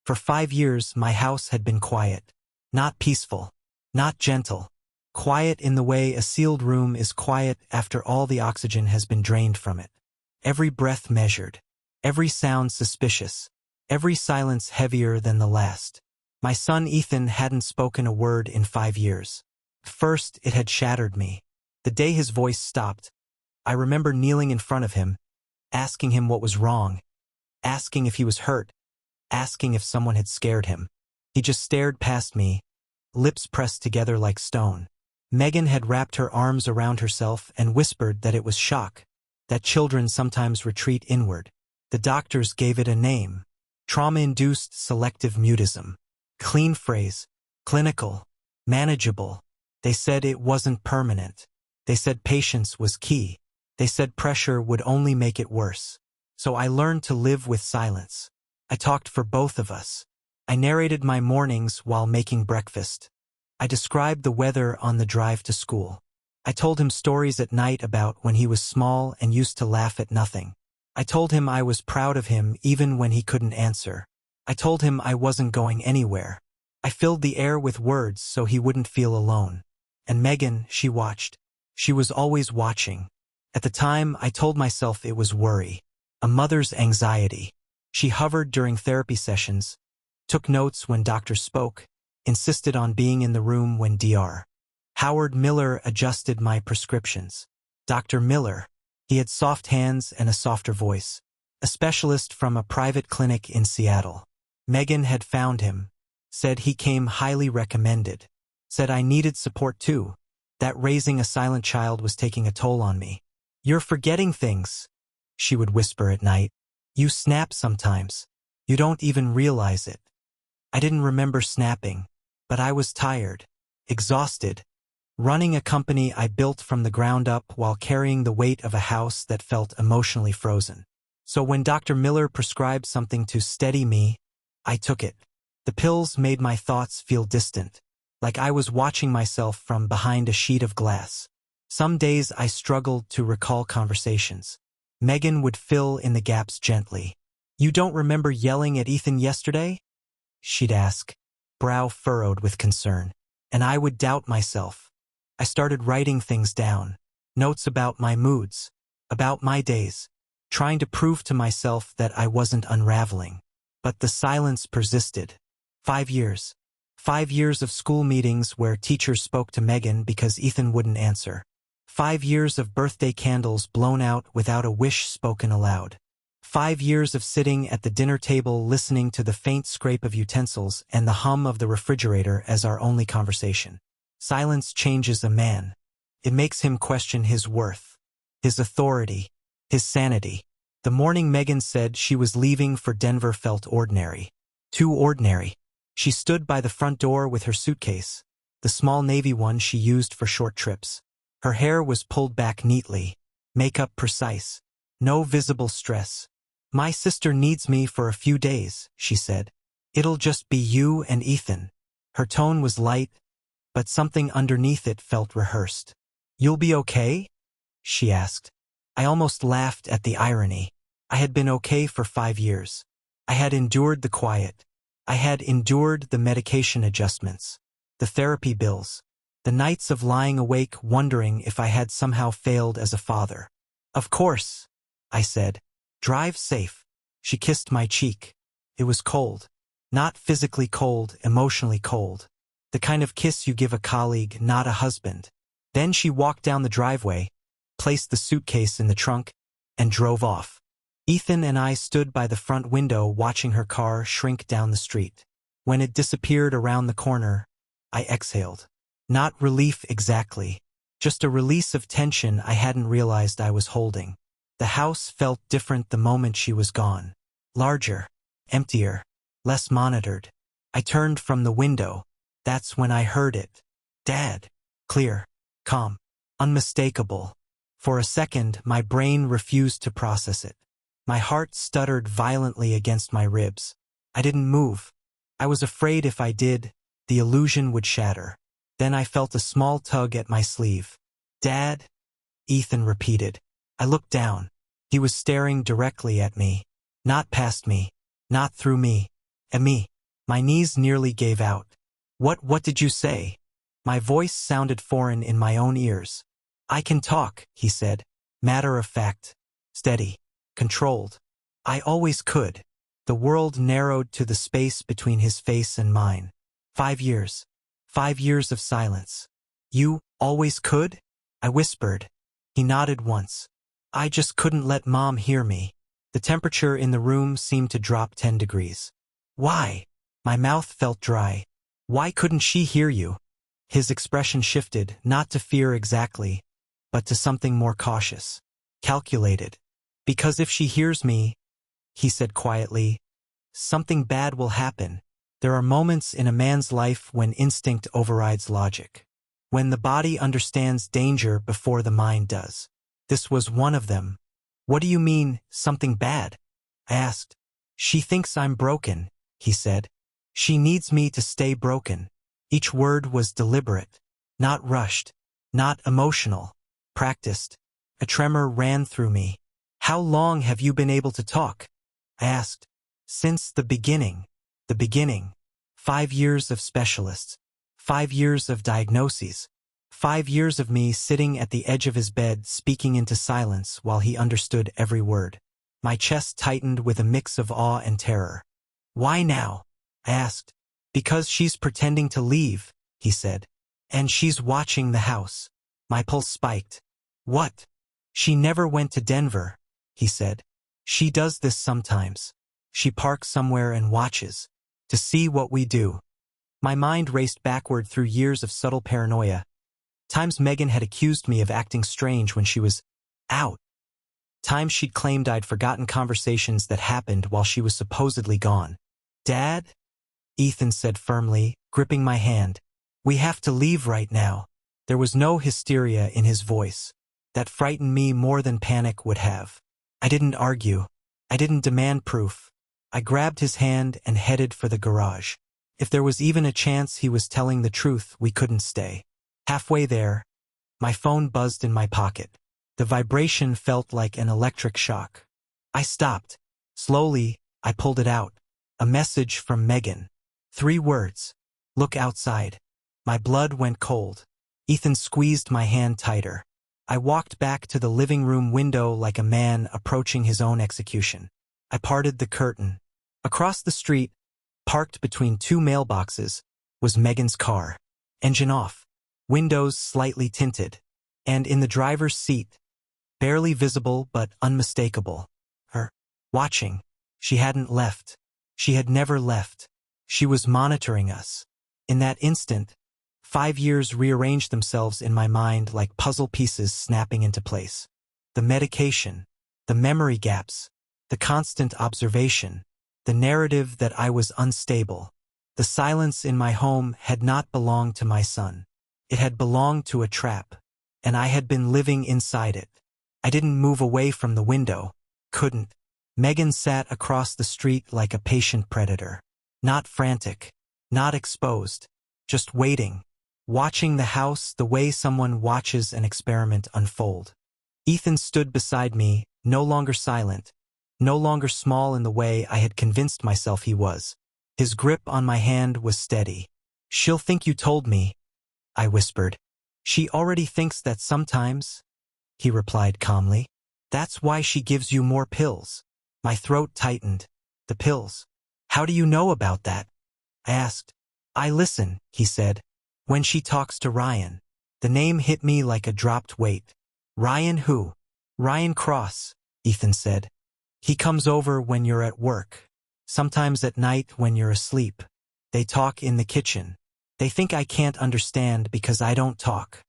For 5 years, my house had been quiet. Not peaceful. Not gentle. Quiet in the way a sealed room is quiet after all the oxygen has been drained from it. Every breath measured. Every sound suspicious. Every silence heavier than the last. My son Ethan hadn't spoken a word in 5 years. At first, it had shattered me. The day his voice stopped, I remember kneeling in front of him, asking him what was wrong, asking if he was hurt, asking if someone had scared him. He just stared past me, lips pressed together like stone. Megan had wrapped her arms around herself and whispered that it was shock, that children sometimes retreat inward. The doctors gave it a name: trauma-induced selective mutism. Clean phrase, clinical, manageable. They said it wasn't permanent. They said patience was key. They said pressure would only make it worse. So I learned to live with silence. I talked for both of us. I narrated my mornings while making breakfast. I described the weather on the drive to school. I told him stories at night about when he was small and used to laugh at nothing. I told him I was proud of him even when he couldn't answer. I told him I wasn't going anywhere. I filled the air with words so he wouldn't feel alone. And Megan, she watched. She was always watching. At the time, I told myself it was worry, a mother's anxiety. She hovered during therapy sessions, took notes when doctors spoke, insisted on being in the room when Dr. Howard Miller adjusted my prescriptions. Dr. Miller, he had soft hands and a softer voice, a specialist from a private clinic in Seattle. Megan had found him, said he came highly recommended, said I needed support too, that raising a silent child was taking a toll on me. "You're forgetting things," she would whisper at night. "You snap sometimes. You don't even realize it." I didn't remember snapping, but I was tired, exhausted, running a company I built from the ground up while carrying the weight of a house that felt emotionally frozen. So when Dr. Miller prescribed something to steady me, I took it. The pills made my thoughts feel distant, like I was watching myself from behind a sheet of glass. Some days I struggled to recall conversations. Megan would fill in the gaps gently. "You don't remember yelling at Ethan yesterday?" she'd ask, brow furrowed with concern. And I would doubt myself. I started writing things down, notes about my moods, about my days, trying to prove to myself that I wasn't unraveling. But the silence persisted. 5 years. 5 years of school meetings where teachers spoke to Megan because Ethan wouldn't answer. 5 years of birthday candles blown out without a wish spoken aloud. 5 years of sitting at the dinner table listening to the faint scrape of utensils and the hum of the refrigerator as our only conversation. Silence changes a man. It makes him question his worth, his authority, his sanity. The morning Megan said she was leaving for Denver felt ordinary. Too ordinary. She stood by the front door with her suitcase, the small navy one she used for short trips. Her hair was pulled back neatly, makeup precise, no visible stress. "My sister needs me for a few days," she said. "It'll just be you and Ethan." Her tone was light, but something underneath it felt rehearsed. "You'll be okay?" she asked. I almost laughed at the irony. I had been okay for 5 years. I had endured the quiet. I had endured the medication adjustments, the therapy bills, the nights of lying awake wondering if I had somehow failed as a father. "Of course," I said. "Drive safe." She kissed my cheek. It was cold. Not physically cold, emotionally cold. The kind of kiss you give a colleague, not a husband. Then she walked down the driveway, placed the suitcase in the trunk, and drove off. Ethan and I stood by the front window watching her car shrink down the street. When it disappeared around the corner, I exhaled. Not relief exactly, just a release of tension I hadn't realized I was holding. The house felt different the moment she was gone. Larger, emptier, less monitored. I turned from the window. That's when I heard it. "Dad." Clear, calm, unmistakable. For a second, my brain refused to process it. My heart stuttered violently against my ribs. I didn't move. I was afraid if I did, the illusion would shatter. Then I felt a small tug at my sleeve. "Dad?" Ethan repeated. I looked down. He was staring directly at me. Not past me. Not through me. At me. My knees nearly gave out. What did you say? My voice sounded foreign in my own ears. I can talk, he said. Matter of fact. Steady. Controlled. I always could. The world narrowed to the space between his face and mine. 5 years. 5 years of silence. You always could? I whispered. He nodded once. I just couldn't let Mom hear me. The temperature in the room seemed to drop 10 degrees. Why? My mouth felt dry. Why couldn't she hear you? His expression shifted, not to fear exactly, but to something more cautious. Calculated. Because if she hears me, he said quietly, something bad will happen. There are moments in a man's life when instinct overrides logic. When the body understands danger before the mind does. This was one of them. What do you mean, something bad? I asked. She thinks I'm broken, he said. She needs me to stay broken. Each word was deliberate, not rushed, not emotional, practiced. A tremor ran through me. How long have you been able to talk? I asked. Since the beginning. The beginning. 5 years of specialists. 5 years of diagnoses. 5 years of me sitting at the edge of his bed speaking into silence while he understood every word. My chest tightened with a mix of awe and terror. Why now? I asked. Because she's pretending to leave, he said. And she's watching the house. My pulse spiked. What? She never went to Denver, he said. She does this sometimes. She parks somewhere and watches. To see what we do. My mind raced backward through years of subtle paranoia. Times Megan had accused me of acting strange when she was out. Times she'd claimed I'd forgotten conversations that happened while she was supposedly gone. Dad? Ethan said firmly, gripping my hand. We have to leave right now. There was no hysteria in his voice. That frightened me more than panic would have. I didn't argue. I didn't demand proof. I grabbed his hand and headed for the garage. If there was even a chance he was telling the truth, we couldn't stay. Halfway there, my phone buzzed in my pocket. The vibration felt like an electric shock. I stopped. Slowly, I pulled it out. A message from Megan. 3 words. Look outside. My blood went cold. Ethan squeezed my hand tighter. I walked back to the living room window like a man approaching his own execution. I parted the curtain. Across the street, parked between 2 mailboxes, was Megan's car. Engine off. Windows slightly tinted. And in the driver's seat, barely visible but unmistakable, her. Watching. She hadn't left. She had never left. She was monitoring us. In that instant, 5 years rearranged themselves in my mind like puzzle pieces snapping into place. The medication, the memory gaps, the constant observation, the narrative that I was unstable. The silence in my home had not belonged to my son. It had belonged to a trap, and I had been living inside it. I didn't move away from the window. Couldn't. Megan sat across the street like a patient predator. Not frantic, not exposed, just waiting, watching the house the way someone watches an experiment unfold. Ethan stood beside me, no longer silent, no longer small in the way I had convinced myself he was. His grip on my hand was steady. She'll think you told me, I whispered. She already thinks that sometimes, he replied calmly. That's why she gives you more pills. My throat tightened. The pills. How do you know about that? I asked. I listen, he said. When she talks to Ryan. The name hit me like a dropped weight. Ryan who? Ryan Cross, Ethan said. He comes over when you're at work. Sometimes at night when you're asleep. They talk in the kitchen. They think I can't understand because I don't talk.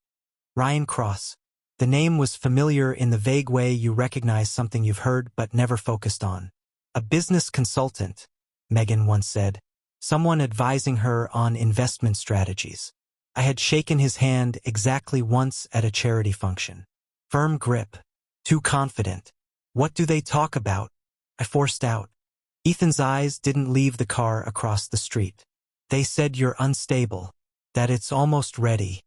Ryan Cross. The name was familiar in the vague way you recognize something you've heard but never focused on. A business consultant, Megan once said. Someone advising her on investment strategies. I had shaken his hand exactly once at a charity function. Firm grip. Too confident. What do they talk about? I forced out. Ethan's eyes didn't leave the car across the street. They said you're unstable. That it's almost ready.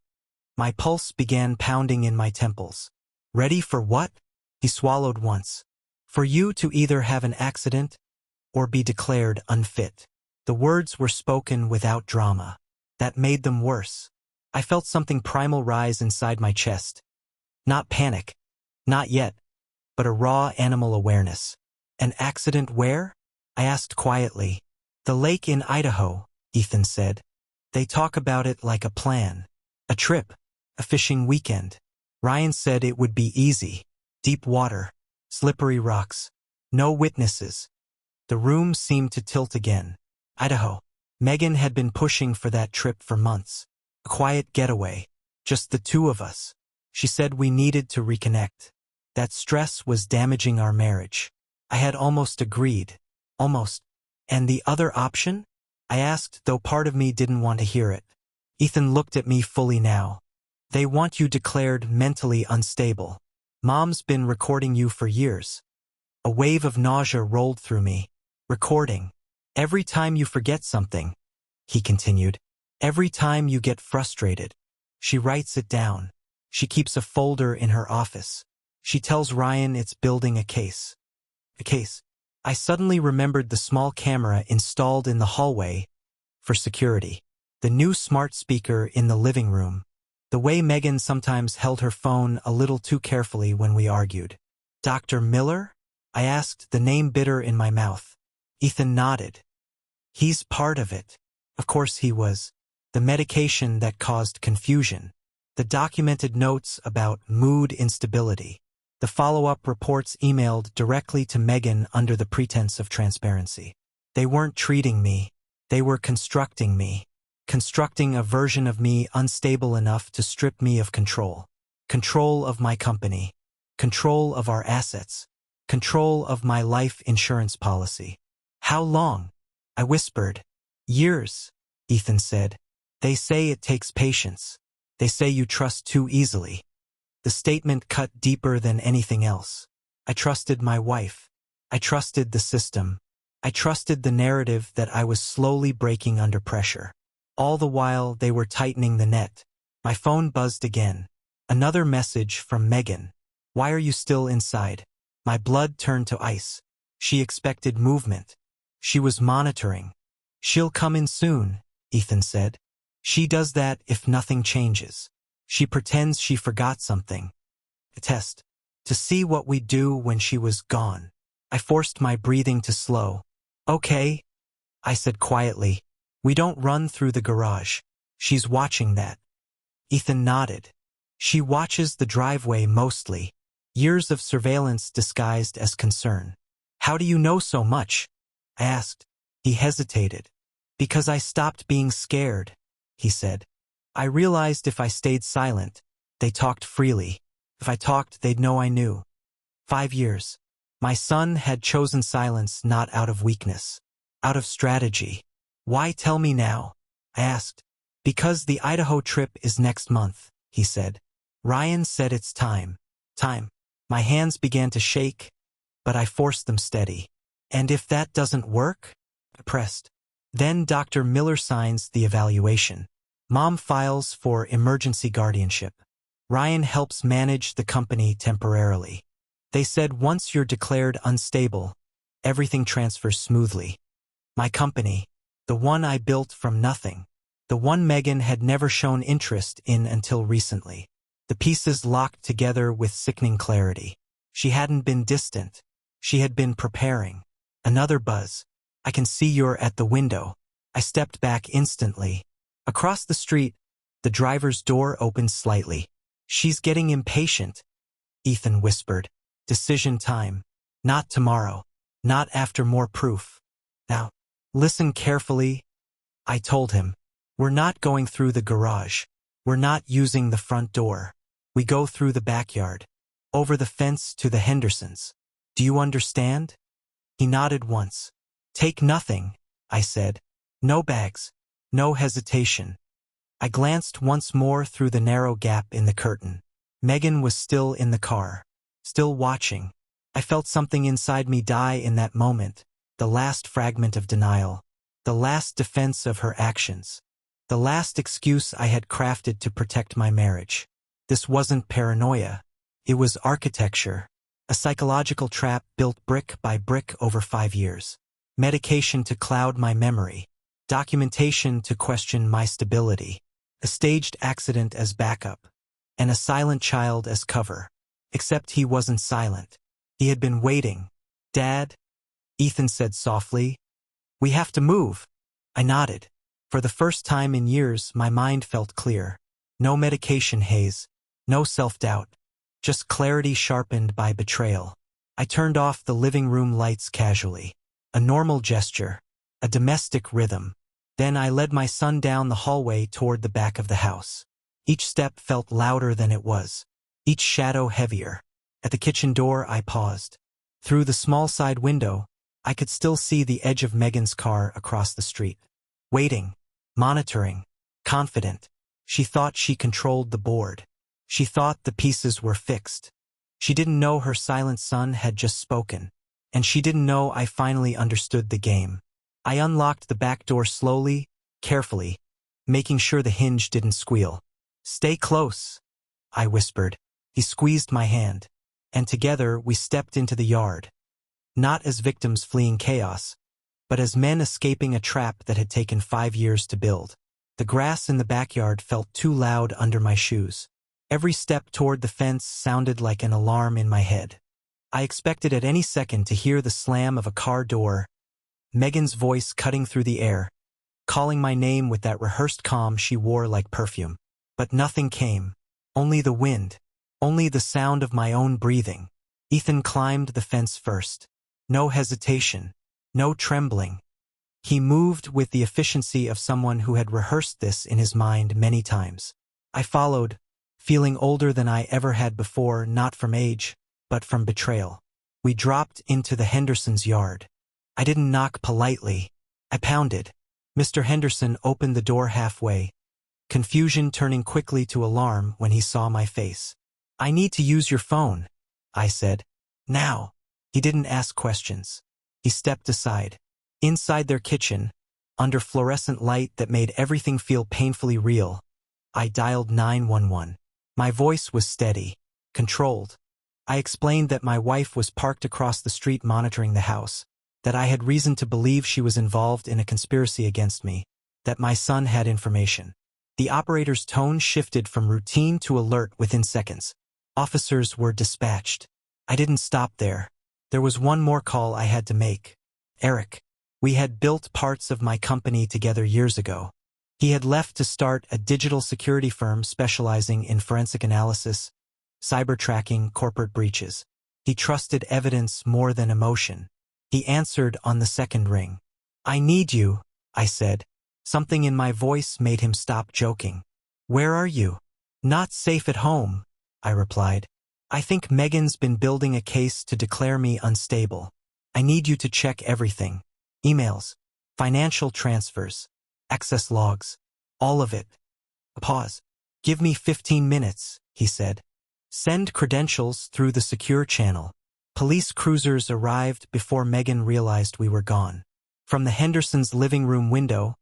My pulse began pounding in my temples. Ready for what? He swallowed once. For you to either have an accident or be declared unfit. The words were spoken without drama. That made them worse. I felt something primal rise inside my chest. Not panic. Not yet. But a raw animal awareness. An accident where? I asked quietly. The lake in Idaho, Ethan said. They talk about it like a plan. A trip. A fishing weekend. Ryan said it would be easy. Deep water. Slippery rocks. No witnesses. The room seemed to tilt again. Idaho. Megan had been pushing for that trip for months. A quiet getaway. Just the two of us. She said we needed to reconnect. That stress was damaging our marriage. I had almost agreed. Almost. And the other option? I asked, though part of me didn't want to hear it. Ethan looked at me fully now. They want you declared mentally unstable. Mom's been recording you for years. A wave of nausea rolled through me. Recording. Every time you forget something, he continued. Every time you get frustrated. She writes it down. She keeps a folder in her office. She tells Ryan it's building a case. A case. I suddenly remembered the small camera installed in the hallway for security. The new smart speaker in the living room. The way Megan sometimes held her phone a little too carefully when we argued. Dr. Miller? I asked, the name bitter in my mouth. Ethan nodded. He's part of it. Of course he was. The medication that caused confusion. The documented notes about mood instability. The follow-up reports emailed directly to Megan under the pretense of transparency. They weren't treating me. They were constructing me. Constructing a version of me unstable enough to strip me of control. Control of my company. Control of our assets. Control of my life insurance policy. How long? I whispered. Years, Ethan said. They say it takes patience. They say you trust too easily. The statement cut deeper than anything else. I trusted my wife. I trusted the system. I trusted the narrative that I was slowly breaking under pressure. All the while they were tightening the net. My phone buzzed again. Another message from Megan. Why are you still inside? My blood turned to ice. She expected movement. She was monitoring. She'll come in soon, Ethan said. She does that if nothing changes. She pretends she forgot something. A test. To see what we'd do when she was gone. I forced my breathing to slow. Okay, I said quietly. We don't run through the garage. She's watching that. Ethan nodded. She watches the driveway mostly. Years of surveillance disguised as concern. How do you know so much? I asked. He hesitated. Because I stopped being scared, he said. I realized if I stayed silent, they talked freely. If I talked, they'd know I knew. 5 years. My son had chosen silence not out of weakness, out of strategy. Why tell me now? I asked. Because the Idaho trip is next month, he said. Ryan said it's time. Time. My hands began to shake, but I forced them steady. And if that doesn't work? I pressed. Then Dr. Miller signs the evaluation. Mom files for emergency guardianship. Ryan helps manage the company temporarily. They said once you're declared unstable, everything transfers smoothly. My company, the one I built from nothing, the one Megan had never shown interest in until recently. The pieces locked together with sickening clarity. She hadn't been distant. She had been preparing. Another buzz. I can see you're at the window. I stepped back instantly. Across the street, the driver's door opened slightly. She's getting impatient, Ethan whispered. Decision time. Not tomorrow. Not after more proof. Now, listen carefully, I told him. We're not going through the garage. We're not using the front door. We go through the backyard. Over the fence to the Hendersons. Do you understand? He nodded once. Take nothing, I said. No bags. No hesitation. I glanced once more through the narrow gap in the curtain. Megan was still in the car. Still watching. I felt something inside me die in that moment. The last fragment of denial. The last defense of her actions. The last excuse I had crafted to protect my marriage. This wasn't paranoia. It was architecture. A psychological trap built brick by brick over 5 years. Medication to cloud my memory. documentation to question my stability, a staged accident as backup, and a silent child as cover. Except he wasn't silent. He had been waiting. "Dad," Ethan said softly, "we have to move." I nodded. For the first time in years, my mind felt clear. No medication haze, no self-doubt, just clarity sharpened by betrayal. I turned off the living room lights casually. A normal gesture, a domestic rhythm. Then I led my son down the hallway toward the back of the house. Each step felt louder than it was, each shadow heavier. At the kitchen door, I paused. Through the small side window, I could still see the edge of Megan's car across the street. Waiting, monitoring, confident. She thought she controlled the board. She thought the pieces were fixed. She didn't know her silent son had just spoken. And she didn't know I finally understood the game. I unlocked the back door slowly, carefully, making sure the hinge didn't squeal. "Stay close," I whispered. He squeezed my hand. And together we stepped into the yard. Not as victims fleeing chaos, but as men escaping a trap that had taken 5 years to build. The grass in the backyard felt too loud under my shoes. Every step toward the fence sounded like an alarm in my head. I expected at any second to hear the slam of a car door, Megan's voice cutting through the air, calling my name with that rehearsed calm she wore like perfume. But nothing came. Only the wind. Only the sound of my own breathing. Ethan climbed the fence first. No hesitation. No trembling. He moved with the efficiency of someone who had rehearsed this in his mind many times. I followed, feeling older than I ever had before, not from age, but from betrayal. We dropped into the Hendersons' yard. I didn't knock politely. I pounded. Mr. Henderson opened the door halfway, confusion turning quickly to alarm when he saw my face. "I need to use your phone," I said. "Now." He didn't ask questions. He stepped aside. Inside their kitchen, under fluorescent light that made everything feel painfully real, I dialed 911. My voice was steady, controlled. I explained that my wife was parked across the street monitoring the house, that I had reason to believe she was involved in a conspiracy against me, that my son had information. The operator's tone shifted from routine to alert within seconds. Officers were dispatched. I didn't stop there. There was one more call I had to make. Eric. We had built parts of my company together years ago. He had left to start a digital security firm specializing in forensic analysis, cyber tracking, corporate breaches. He trusted evidence more than emotion. He answered on the second ring. "I need you," I said. Something in my voice made him stop joking. "Where are you?" "Not safe at home," I replied. "I think Megan's been building a case to declare me unstable. I need you to check everything. Emails, financial transfers, access logs, all of it." A pause. "Give me 15 minutes, he said. "Send credentials through the secure channel." Police cruisers arrived before Megan realized we were gone. From the Hendersons' living room window,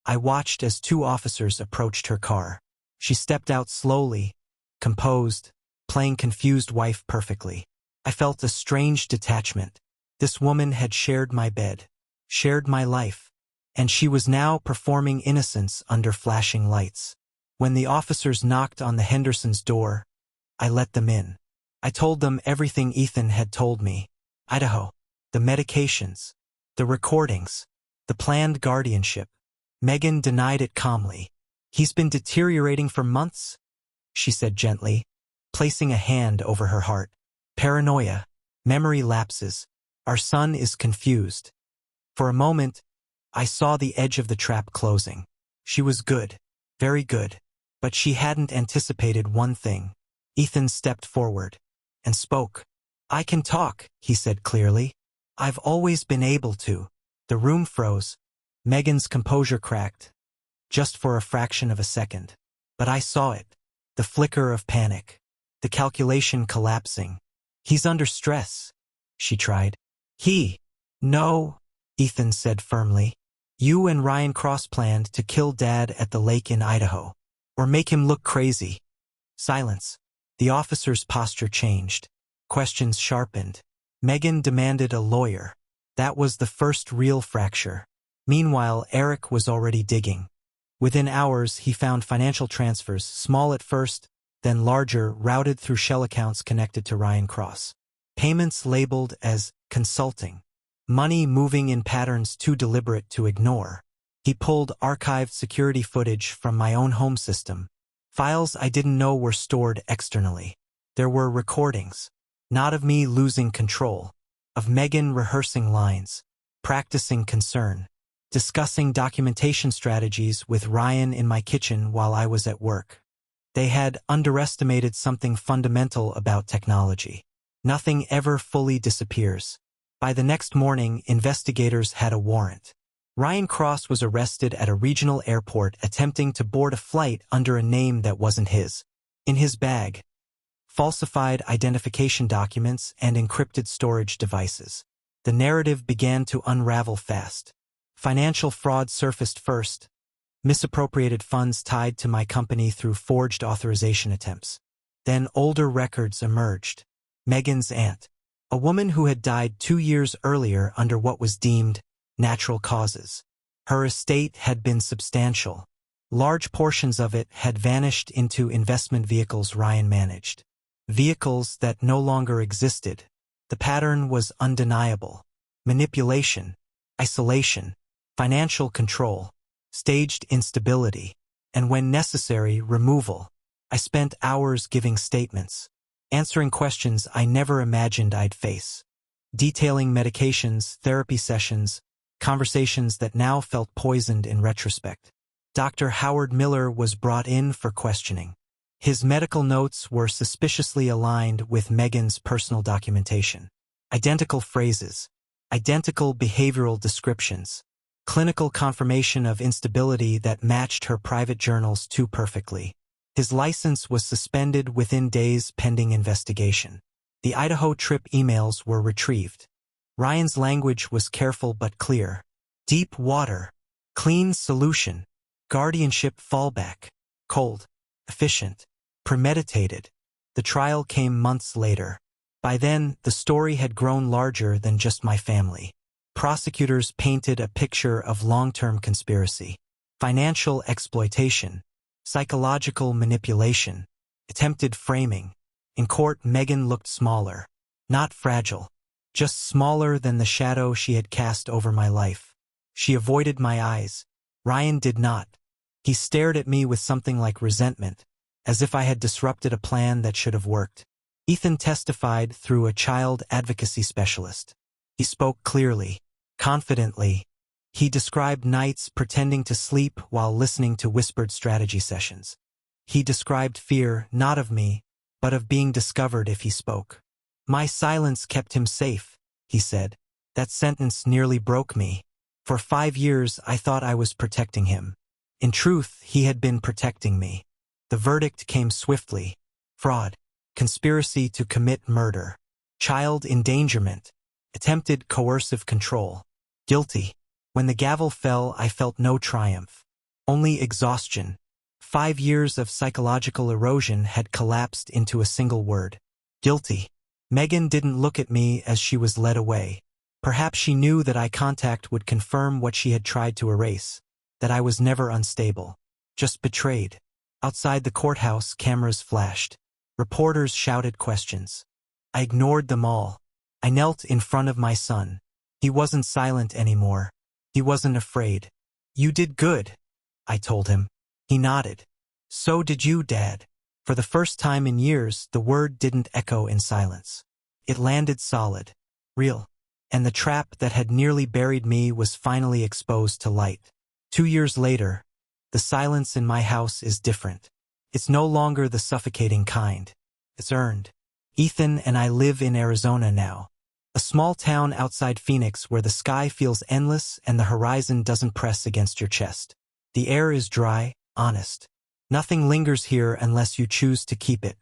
I watched as 2 officers approached her car. She stepped out slowly, composed, playing confused wife perfectly. I felt a strange detachment. This woman had shared my bed, shared my life, and she was now performing innocence under flashing lights. When the officers knocked on the Hendersons' door, I let them in. I told them everything Ethan had told me. Idaho, the medications, the recordings, the planned guardianship. Megan denied it calmly. "He's been deteriorating for months," she said gently, placing a hand over her heart. "Paranoia, memory lapses. Our son is confused." For a moment, I saw the edge of the trap closing. She was good, very good, but she hadn't anticipated one thing. Ethan stepped forward and spoke. "I can talk," he said clearly. "I've always been able to." The room froze. Megan's composure cracked, just for a fraction of a second. But I saw it, the flicker of panic, the calculation collapsing. "He's under stress," she tried. "No," Ethan said firmly. "You and Ryan Cross planned to kill Dad at the lake in Idaho, or make him look crazy." Silence. The officer's posture changed. Questions sharpened. Megan demanded a lawyer. That was the first real fracture. Meanwhile, Eric was already digging. Within hours, he found financial transfers, small at first, then larger, routed through shell accounts connected to Ryan Cross. Payments labeled as consulting. Money moving in patterns too deliberate to ignore. He pulled archived security footage from my own home system. Files I didn't know were stored externally. There were recordings, not of me losing control, of Megan rehearsing lines, practicing concern, discussing documentation strategies with Ryan in my kitchen while I was at work. They had underestimated something fundamental about technology. Nothing ever fully disappears. By the next morning, investigators had a warrant. Ryan Cross was arrested at a regional airport attempting to board a flight under a name that wasn't his. In his bag, falsified identification documents and encrypted storage devices. The narrative began to unravel fast. Financial fraud surfaced first. Misappropriated funds tied to my company through forged authorization attempts. Then older records emerged. Megan's aunt, a woman who had died 2 years earlier under what was deemed natural causes. Her estate had been substantial. Large portions of it had vanished into investment vehicles Ryan managed. Vehicles that no longer existed. The pattern was undeniable. Manipulation, isolation, financial control, staged instability, and when necessary, removal. I spent hours giving statements, answering questions I never imagined I'd face, detailing medications, therapy sessions, conversations that now felt poisoned in retrospect. Dr. Howard Miller was brought in for questioning. His medical notes were suspiciously aligned with Megan's personal documentation. Identical phrases, identical behavioral descriptions, clinical confirmation of instability that matched her private journals too perfectly. His license was suspended within days pending investigation. The Idaho trip emails were retrieved. Ryan's language was careful but clear. Deep water, clean solution, guardianship fallback, cold, efficient, premeditated. The trial came months later. By then, the story had grown larger than just my family. Prosecutors painted a picture of long-term conspiracy, financial exploitation, psychological manipulation, attempted framing. In court, Megan looked smaller, not fragile, just smaller than the shadow she had cast over my life. She avoided my eyes. Ryan did not. He stared at me with something like resentment, as if I had disrupted a plan that should have worked. Ethan testified through a child advocacy specialist. He spoke clearly, confidently. He described nights pretending to sleep while listening to whispered strategy sessions. He described fear, not of me, but of being discovered if he spoke. My silence kept him safe, he said. That sentence nearly broke me. For 5 years, I thought I was protecting him. In truth, he had been protecting me. The verdict came swiftly. Fraud, conspiracy to commit murder, child endangerment, attempted coercive control. Guilty. When the gavel fell, I felt no triumph, only exhaustion. 5 years of psychological erosion had collapsed into a single word. Guilty. Megan didn't look at me as she was led away. Perhaps she knew that eye contact would confirm what she had tried to erase, that I was never unstable, just betrayed. Outside the courthouse, cameras flashed. Reporters shouted questions. I ignored them all. I knelt in front of my son. He wasn't silent anymore. He wasn't afraid. You did good, I told him. He nodded. So did you, Dad. For the first time in years, the word didn't echo in silence. It landed solid, real, and the trap that had nearly buried me was finally exposed to light. 2 years later, the silence in my house is different. It's no longer the suffocating kind. It's earned. Ethan and I live in Arizona now, a small town outside Phoenix where the sky feels endless and the horizon doesn't press against your chest. The air is dry, honest. Nothing lingers here unless you choose to keep it.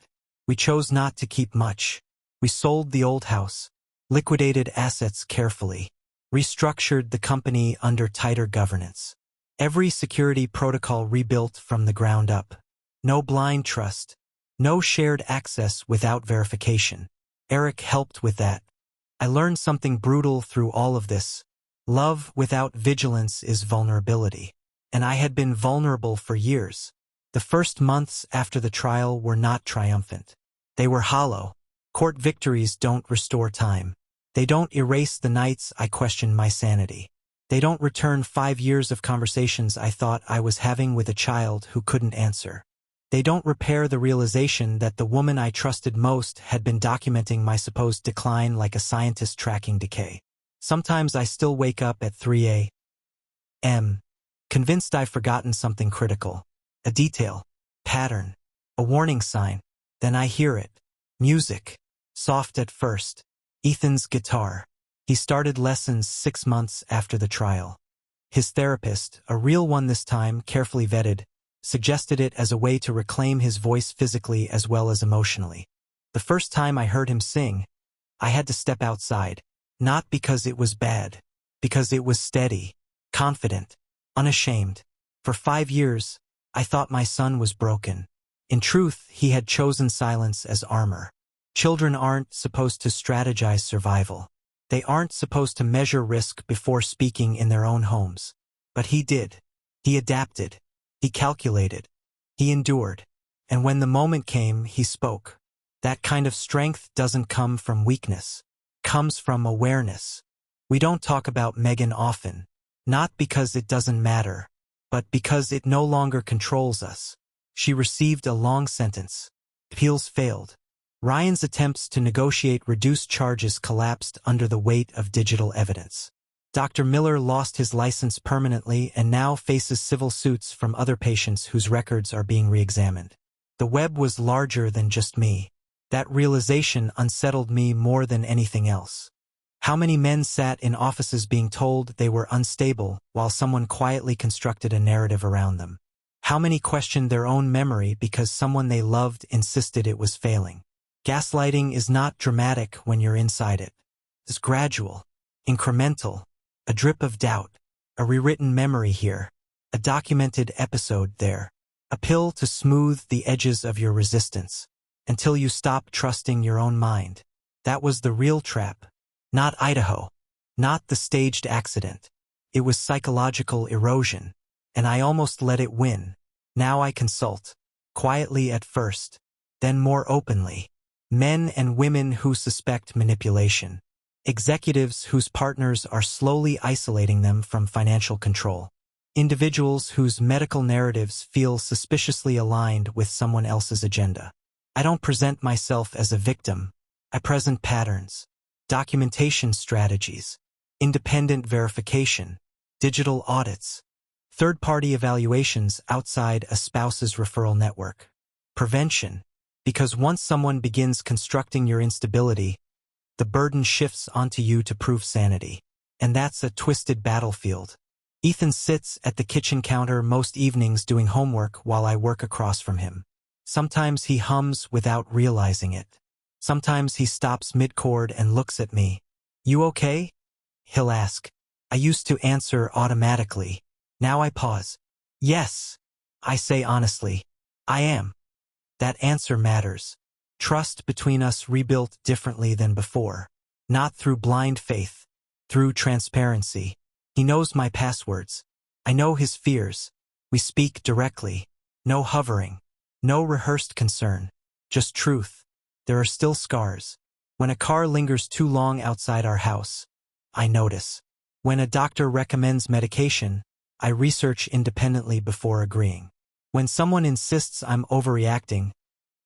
We chose not to keep much. We sold the old house, liquidated assets carefully, restructured the company under tighter governance. Every security protocol rebuilt from the ground up. No blind trust. No shared access without verification. Eric helped with that. I learned something brutal through all of this. Love without vigilance is vulnerability. And I had been vulnerable for years. The first months after the trial were not triumphant. They were hollow. Court victories don't restore time. They don't erase the nights I questioned my sanity. They don't return 5 years of conversations I thought I was having with a child who couldn't answer. They don't repair the realization that the woman I trusted most had been documenting my supposed decline like a scientist tracking decay. Sometimes I still wake up at 3 a.m., convinced I've forgotten something critical. A detail, pattern, a warning sign. Then I hear it. Music. Soft at first. Ethan's guitar. He started lessons 6 months after the trial. His therapist, a real one this time, carefully vetted, suggested it as a way to reclaim his voice physically as well as emotionally. The first time I heard him sing, I had to step outside. Not because it was bad, because it was steady, confident, unashamed. For 5 years, I thought my son was broken. In truth, he had chosen silence as armor. Children aren't supposed to strategize survival. They aren't supposed to measure risk before speaking in their own homes. But he did. He adapted. He calculated. He endured. And when the moment came, he spoke. That kind of strength doesn't come from weakness. It comes from awareness. We don't talk about Megan often. Not because it doesn't matter, but because it no longer controls us. She received a long sentence. Appeals failed. Ryan's attempts to negotiate reduced charges collapsed under the weight of digital evidence. Dr. Miller lost his license permanently and now faces civil suits from other patients whose records are being re-examined. The web was larger than just me. That realization unsettled me more than anything else. How many men sat in offices being told they were unstable while someone quietly constructed a narrative around them? How many questioned their own memory because someone they loved insisted it was failing? Gaslighting is not dramatic when you're inside it. It's gradual, incremental, a drip of doubt, a rewritten memory here, a documented episode there, a pill to smooth the edges of your resistance, until you stop trusting your own mind. That was the real trap. Not Idaho. Not the staged accident. It was psychological erosion. And I almost let it win. Now I consult. Quietly at first. Then more openly. Men and women who suspect manipulation. Executives whose partners are slowly isolating them from financial control. Individuals whose medical narratives feel suspiciously aligned with someone else's agenda. I don't present myself as a victim. I present patterns, documentation strategies, independent verification, digital audits, third-party evaluations outside a spouse's referral network. Prevention, because once someone begins constructing your instability, the burden shifts onto you to prove sanity. And that's a twisted battlefield. Ethan sits at the kitchen counter most evenings doing homework while I work across from him. Sometimes he hums without realizing it. Sometimes he stops mid-chord and looks at me. "You okay?" He'll ask. I used to answer automatically. Now I pause. "Yes," I say honestly. "I am." That answer matters. Trust between us rebuilt differently than before. Not through blind faith. Through transparency. He knows my passwords. I know his fears. We speak directly. No hovering. No rehearsed concern. Just truth. There are still scars. When a car lingers too long outside our house, I notice. When a doctor recommends medication, I research independently before agreeing. When someone insists I'm overreacting,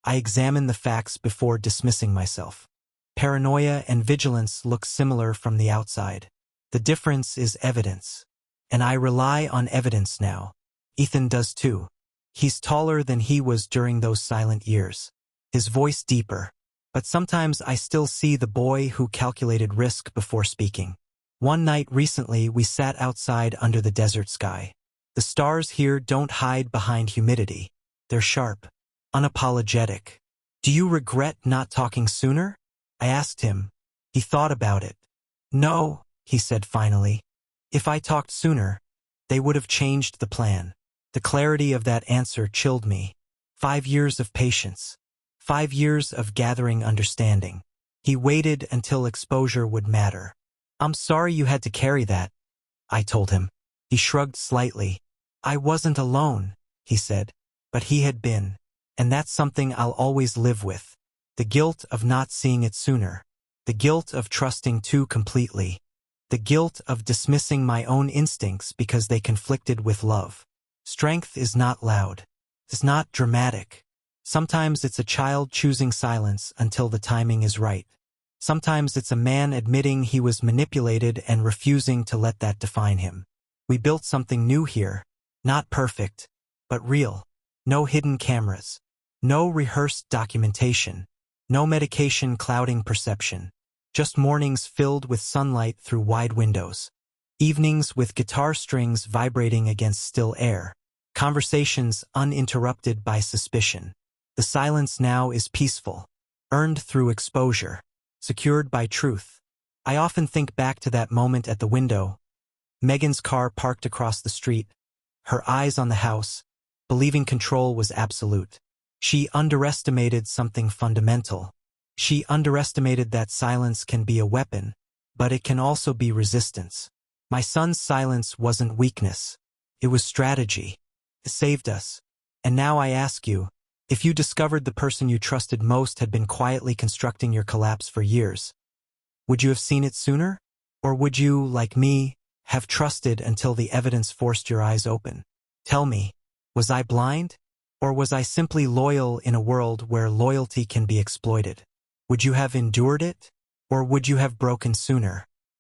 I examine the facts before dismissing myself. Paranoia and vigilance look similar from the outside. The difference is evidence. And I rely on evidence now. Ethan does too. He's taller than he was during those silent years. His voice deeper. But sometimes I still see the boy who calculated risk before speaking. One night recently we sat outside under the desert sky. The stars here don't hide behind humidity. They're sharp. Unapologetic. "Do you regret not talking sooner?" I asked him. He thought about it. "No," he said finally. "If I talked sooner, they would have changed the plan." The clarity of that answer chilled me. 5 years of patience. 5 years of gathering understanding. He waited until exposure would matter. "I'm sorry you had to carry that," I told him. He shrugged slightly. I wasn't alone, he said. But he had been. And that's something I'll always live with. The guilt of not seeing it sooner. The guilt of trusting too completely. The guilt of dismissing my own instincts because they conflicted with love. Strength is not loud. It's not dramatic. Sometimes it's a child choosing silence until the timing is right. Sometimes it's a man admitting he was manipulated and refusing to let that define him. We built something new here. Not perfect, but real. No hidden cameras. No rehearsed documentation. No medication clouding perception. Just mornings filled with sunlight through wide windows. Evenings with guitar strings vibrating against still air. Conversations uninterrupted by suspicion. The silence now is peaceful. Earned through exposure. Secured by truth. I often think back to that moment at the window. Megan's car parked across the street. Her eyes on the house. Believing control was absolute. She underestimated something fundamental. She underestimated that silence can be a weapon, but it can also be resistance. My son's silence wasn't weakness. It was strategy. It saved us. And now I ask you, if you discovered the person you trusted most had been quietly constructing your collapse for years, would you have seen it sooner? Or would you, like me, have trusted until the evidence forced your eyes open? Tell me, was I blind? Or was I simply loyal in a world where loyalty can be exploited? Would you have endured it? Or would you have broken sooner?